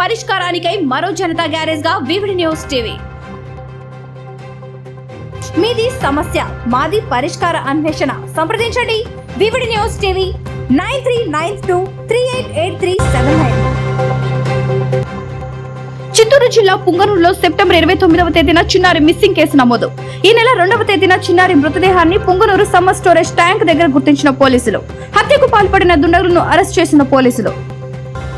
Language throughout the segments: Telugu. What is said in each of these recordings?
పరిష్కారానికై మరో జనతా గ్యారేజ్ గా వివిడి న్యూస్ టీవీ. మీది సమస్య మాది పరిష్కార అన్వేషణ. సంప్రదించండి వివిడి న్యూస్ టీవీ 9392388379. చిత్తూరు జిల్లా పుంగనూరులో సెప్టెంబర్ 29వ తేదీన చిన్నారి మిస్సింగ్ కేసు నమోదు. ఈ నెల 2వ తేదీన చిన్నారి మృతదేహాన్ని పుంగనూరు సమ్మర్ స్టోరేజ్ ట్యాంక్ దగ్గర గుర్తించిన పోలీసులు. హత్యకు పాల్పడిన దుండగులను అరెస్ట్ చేసిన పోలీసులు.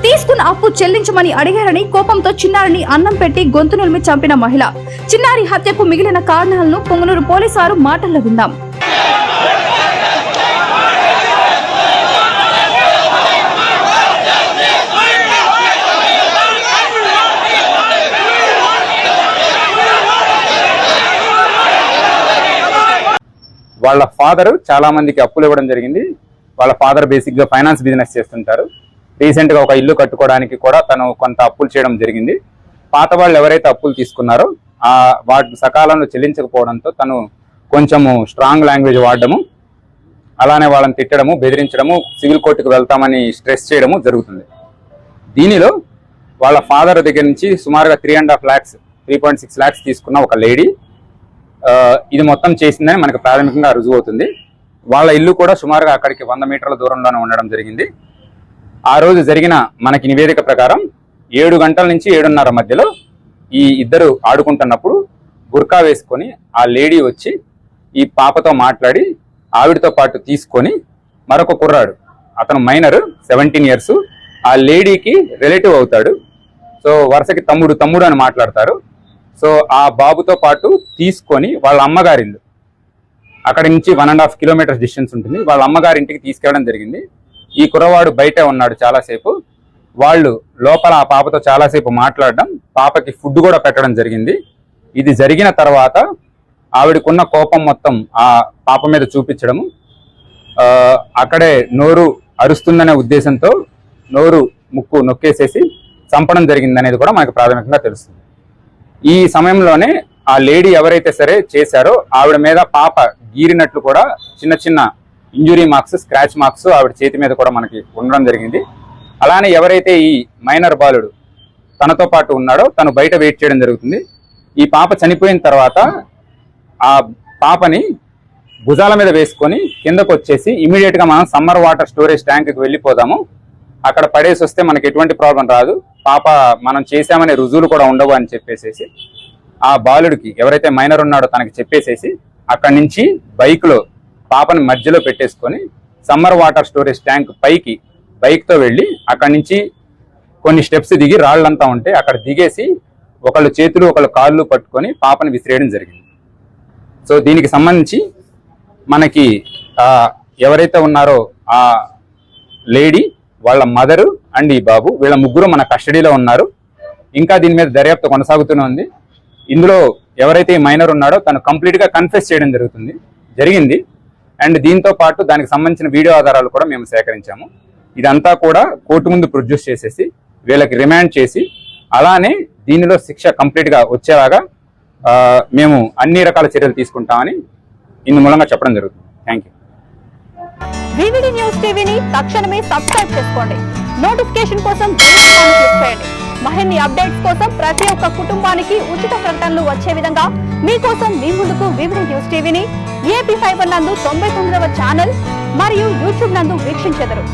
తీసుకున్న అప్పు చెల్లించమని అడిగారని కోపంతో చిన్నారిని అన్నం పెట్టి గొంతు నులిమి చంపిన మహిళ. చిన్నారి హత్యకు మిగిలిన కారణాలను పుంగనూరు పోలీసు వారు మాటల్లో విందాం. వాళ్ళ ఫాదర్ చాలా మందికి అప్పులు ఇవ్వడం జరిగింది. వాళ్ళ ఫాదర్ బేసిక్ గా ఫైనాన్స్ బిజినెస్ చేస్తుంటారు. రీసెంట్ గా ఒక ఇల్లు కట్టుకోవడానికి కూడా తను కొంత అప్పులు చేయడం జరిగింది. పాత వాళ్ళు ఎవరైతే అప్పులు తీసుకున్నారో వాటి సకాలంలో చెల్లించకపోవడంతో తను కొంచెము స్ట్రాంగ్ లాంగ్వేజ్ వాడడము, అలానే వాళ్ళని తిట్టడము, బెదిరించడము, సివిల్ కోర్టుకు వెళ్తామని స్ట్రెస్ చేయడము జరుగుతుంది. దీనిలో వాళ్ళ ఫాదర్ దగ్గర నుంచి సుమారుగా 3.5 lakhs తీసుకున్న ఒక లేడీ ఇది మొత్తం చేసిందని మనకు ప్రాథమికంగా రుజువు అవుతుంది. వాళ్ళ ఇల్లు కూడా సుమారుగా అక్కడికి 100 మీటర్ల దూరంలోనే ఉండడం జరిగింది. ఆ రోజు జరిగిన మనకి నివేదిక ప్రకారం 7 గంటల నుంచి 7:30 మధ్యలో ఈ ఇద్దరు ఆడుకుంటున్నప్పుడు బుర్కా వేసుకొని ఆ లేడీ వచ్చి ఈ పాపతో మాట్లాడి ఆవిడతో పాటు తీసుకొని మరొక కుర్రాడు, అతను మైనర్ 17 years, ఆ లేడీకి రిలేటివ్ అవుతాడు. సో వరుసకి తమ్ముడు అని మాట్లాడతారు. సో ఆ బాబుతో పాటు తీసుకొని వాళ్ళ అమ్మగారిల్లు, అక్కడి నుంచి 1.5 kilometers డిస్టెన్స్ ఉంటుంది, వాళ్ళ అమ్మగారింటికి తీసుకెళ్ళడం జరిగింది. ఈ కుర్రవాడు బయటే ఉన్నాడు చాలాసేపు. వాళ్ళు లోపల ఆ పాపతో చాలాసేపు మాట్లాడడం, పాపకి ఫుడ్ కూడా పెట్టడం జరిగింది. ఇది జరిగిన తర్వాత ఆవిడకున్న కోపం మొత్తం ఆ పాప మీద చూపించడము, అక్కడే నోరు అరుస్తుందనే ఉద్దేశంతో నోరు ముక్కు నొక్కేసేసి చంపడం జరిగింది అనేది కూడా మనకు ప్రాథమికంగా తెలుస్తుంది. ఈ సమయంలోనే ఆ లేడీ ఎవరైతే సరే చేశారో ఆవిడ మీద పాప గీరినట్లు కూడా చిన్న చిన్న ఇంజురీ మార్క్స్, స్క్రాచ్ మార్క్స్ ఆవిడ చేతి మీద కూడా మనకి ఉండడం జరిగింది. అలానే ఎవరైతే ఈ మైనర్ బాలుడు తనతో పాటు ఉన్నాడో తను బయట వెయిట్ చేయడం జరుగుతుంది. ఈ పాప చనిపోయిన తర్వాత ఆ పాపని భుజాల మీద వేసుకొని కిందకు వచ్చేసి ఇమీడియట్ గా మనం సమ్మర్ వాటర్ స్టోరేజ్ ట్యాంక్కి వెళ్ళిపోదాము, అక్కడ పడేసి వస్తే మనకి ఎటువంటి ప్రాబ్లం రాదు, పాప మనం చేశామనే రుజువులు కూడా ఉండవు అని చెప్పేసేసి ఆ బాలుడికి ఎవరైతే మైనర్ ఉన్నాడో తనకి చెప్పేసేసి అక్కడి నుంచి బైక్లో పాపని మధ్యలో పెట్టేసుకొని సమ్మర్ వాటర్ స్టోరేజ్ ట్యాంక్ పైకి బైక్తో వెళ్ళి అక్కడి నుంచి కొన్ని స్టెప్స్ దిగి రాళ్ళంతా ఉంటే అక్కడ దిగేసి ఒకళ్ళు చేతులు ఒకళ్ళు కాళ్ళు పట్టుకొని పాపని విసిరేయడం జరిగింది. సో దీనికి సంబంధించి మనకి ఎవరైతే ఉన్నారో ఆ లేడీ, వాళ్ళ మదరు అండ్ ఈ బాబు, వీళ్ళ ముగ్గురు మన కస్టడీలో ఉన్నారు. ఇంకా దీని మీద దర్యాప్తు కొనసాగుతూనే ఉంది. ఇందులో ఎవరైతే ఈ మైనర్ ఉన్నాడో తను కంప్లీట్గా కన్ఫెస్ చేయడం జరిగింది. అండ్ దీంతో పాటు దానికి సంబంధించిన వీడియో ఆధారాలు కూడా మేము సేకరించాము. ఇదంతా కూడా కోర్టు ముందు ప్రొడ్యూస్ చేసేసి వీళ్ళకి రిమాండ్ చేసి అలానే దీనిలో శిక్ష కంప్లీట్గా వచ్చేలాగా మేము అన్ని రకాల చర్యలు తీసుకుంటామని ఇందు మూలంగా చెప్పడం జరుగుతుంది. Thank you. వివిడి న్యూస్ టీవీని తక్షణమే సబ్స్క్రైబ్ చేసుకోండి. నోటిఫికేషన్ కోసం బెల్ ఐకాన్ క్లిక్ చేయండి. మరిన్ని అప్డేట్స్ కోసం ప్రతి ఒక్క కుటుంబానికి ఉచిత ప్రకటనలు వచ్చే విధంగా మీకోసం మీ ముందుకు వివిడి న్యూస్ టీవీని AP5 నందు 99వ ఛానల్ మరియు యూట్యూబ్ నందు వీక్షించెదరు.